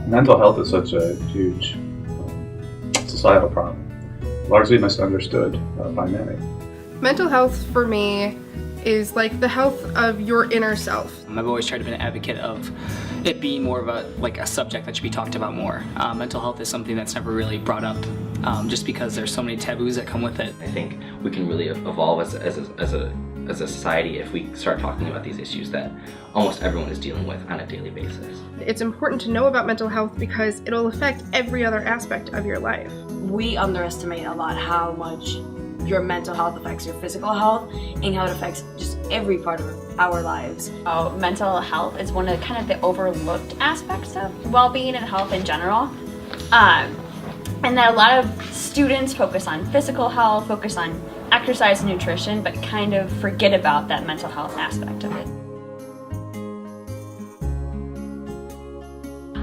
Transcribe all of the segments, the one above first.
Mental health is such a huge societal problem, largely misunderstood by many. Mental health for me is like the health of your inner self. I've always tried to be an advocate of it being more of a subject that should be talked about more. Mental health is something that's never really brought up just because there's so many taboos that come with it. I think we can really evolve as a society if we start talking about these issues that almost everyone is dealing with on a daily basis. It's important to know about mental health because it'll affect every other aspect of your life. We underestimate a lot how much your mental health affects your physical health and how it affects just every part of our lives. Mental health is one of kind of the overlooked aspects of well-being and health in general. And that a lot of students focus on physical health, focus on exercise and nutrition, but kind of forget about that mental health aspect of it.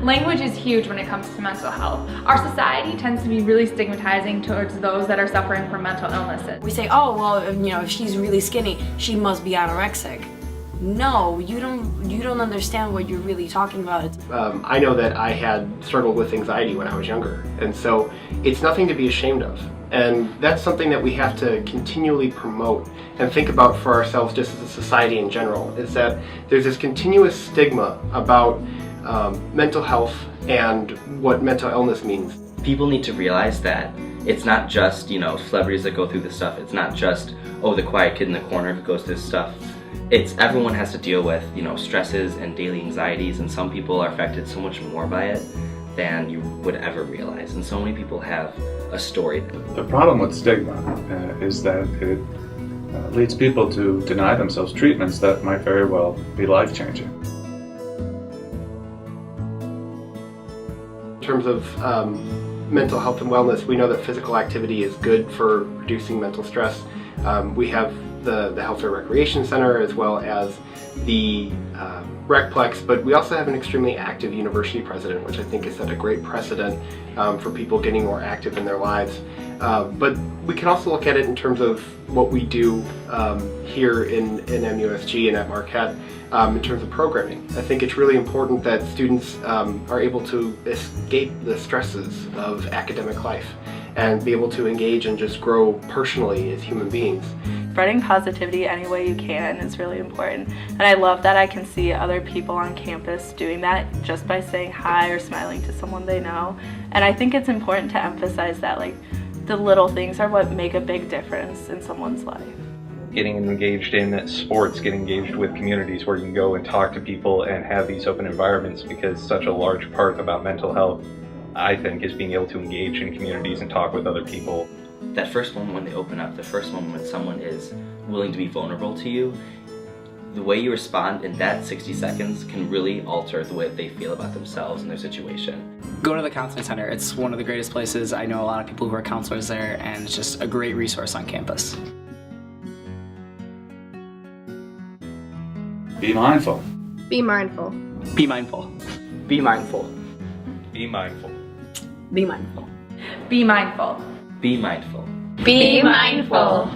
Language is huge when it comes to mental health. Our society tends to be really stigmatizing towards those that are suffering from mental illnesses. We say, oh, well, if she's really skinny, she must be anorexic. No, you don't understand what you're really talking about. I know that I had struggled with anxiety when I was younger, and so it's nothing to be ashamed of. And that's something that we have to continually promote and think about for ourselves just as a society in general, is that there's this continuous stigma about mental health and what mental illness means. People need to realize that it's not just, celebrities that go through this stuff. It's not just, the quiet kid in the corner who goes through this stuff. It's everyone has to deal with, stresses and daily anxieties, and some people are affected so much more by it than you would ever realize. And so many people have a story. The problem with stigma is that it leads people to deny themselves treatments that might very well be life-changing. In terms of mental health and wellness, we know that physical activity is good for reducing mental stress. We have the Health and Recreation Center as well as the Recplex, but we also have an extremely active university president, which I think has set a great precedent for people getting more active in their lives. But we can also look at it in terms of what we do here in MUSG and at Marquette in terms of programming. I think it's really important that students are able to escape the stresses of academic life and be able to engage and just grow personally as human beings. Spreading positivity any way you can is really important, and I love that I can see other people on campus doing that just by saying hi or smiling to someone they know. And I think it's important to emphasize that the little things are what make a big difference in someone's life. Getting engaged in sports, getting engaged with communities where you can go and talk to people and have these open environments, because such a large part about mental health, I think, is being able to engage in communities and talk with other people. That first moment when they open up, the first moment when someone is willing to be vulnerable to you, the way you respond in that 60 seconds can really alter the way they feel about themselves and their situation. Go to the counseling center. It's one of the greatest places. I know a lot of people who are counselors there, and it's just a great resource on campus. Be mindful. Be mindful. Be mindful. Be mindful. Be mindful. Be mindful. Be mindful. Be mindful. Be mindful.